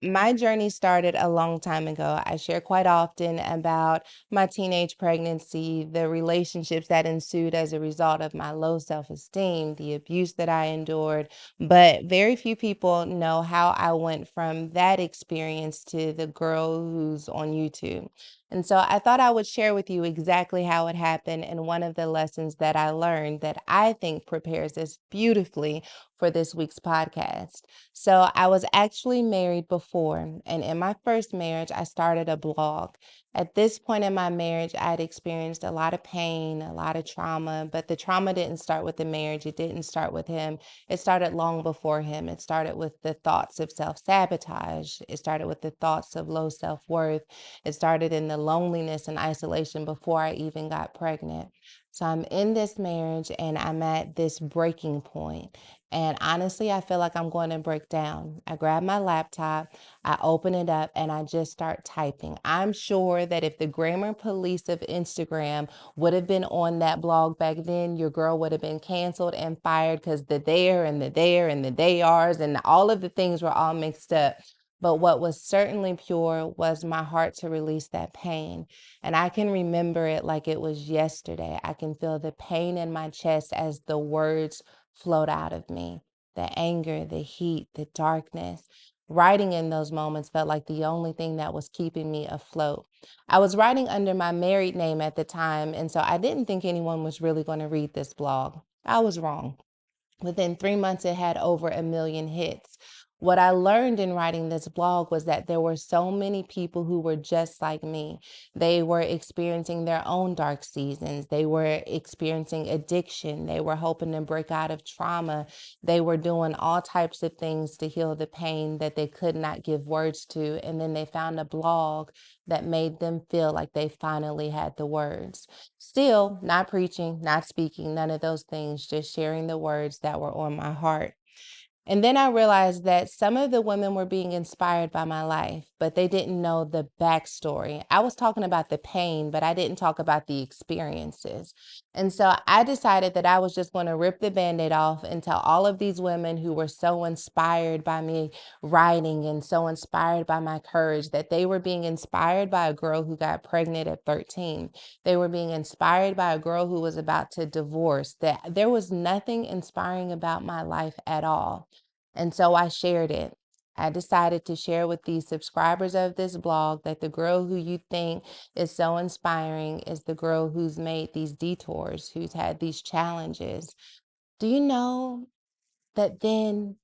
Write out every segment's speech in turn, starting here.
My journey started a long time ago. I share quite often about my teenage pregnancy, the relationships that ensued as a result of my low self esteem, the abuse that I endured. But very few people know how I went from that experience to the girl who's on YouTube. And so I thought I would share with you exactly how it happened and one of the lessons that I learned that I think prepares us beautifully for this week's podcast. So I was actually married before, and in my first marriage, I started a blog. At this point in my marriage, I had experienced a lot of pain, a lot of trauma, but the trauma didn't start with the marriage. It didn't start with him. It started long before him. It started with the thoughts of self sabotage. It started with the thoughts of low self worth. It started in the loneliness and isolation before I even got pregnant. So I'm in this marriage and I'm at this breaking point. And honestly, I feel like I'm going to break down. I grab my laptop, I open it up, and I just start typing. I'm sure that if the grammar police of Instagram would have been on that blog back then, your girl would have been canceled and fired because the there and the there and the they are's and all of the things were all mixed up. But what was certainly pure was my heart to release that pain. And I can remember it like it was yesterday. I can feel the pain in my chest as the words flowed out of me. The anger, the heat, the darkness. Writing in those moments felt like the only thing that was keeping me afloat. I was writing under my married name at the time, and so I didn't think anyone was really going to read this blog. I was wrong. Within 3 months, it had over 1 million hits. What I learned in writing this blog was that there were so many people who were just like me. They were experiencing their own dark seasons. They were experiencing addiction. They were hoping to break out of trauma. They were doing all types of things to heal the pain that they could not give words to. And then they found a blog that made them feel like they finally had the words. Still, not preaching, not speaking, none of those things, just sharing the words that were on my heart. And then I realized that some of the women were being inspired by my life, but they didn't know the backstory. I was talking about the pain, but I didn't talk about the experiences. And so I decided that I was just going to rip the band-aid off and tell all of these women who were so inspired by me writing and so inspired by my courage that they were being inspired by a girl who got pregnant at 13. They were being inspired by a girl who was about to divorce, that there was nothing inspiring about my life at all. And so I shared it. I decided to share with these subscribers of this blog that the girl who you think is so inspiring is the girl who's made these detours, who's had these challenges. Do you know that then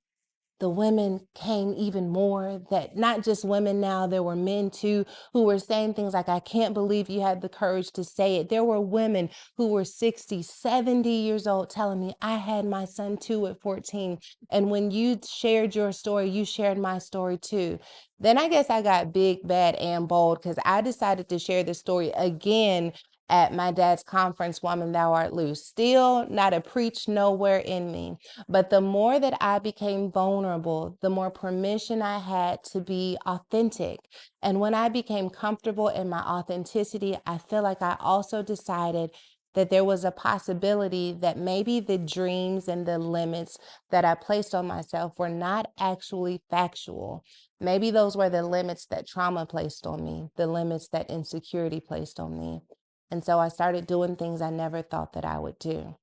the women came even more, that not just women now, there were men too who were saying things like, I can't believe you had the courage to say it. There were women who were 60, 70 years old telling me, I had my son too at 14. And when you shared your story, you shared my story too. Then I guess I got big, bad, and bold because I decided to share the story again at my dad's conference, Woman Thou Art Loose. Still not a preach nowhere in me. But the more that I became vulnerable, the more permission I had to be authentic. And when I became comfortable in my authenticity, I feel like I also decided that there was a possibility that maybe the dreams and the limits that I placed on myself were not actually factual. Maybe those were the limits that trauma placed on me, the limits that insecurity placed on me. And so I started doing things I never thought that I would do.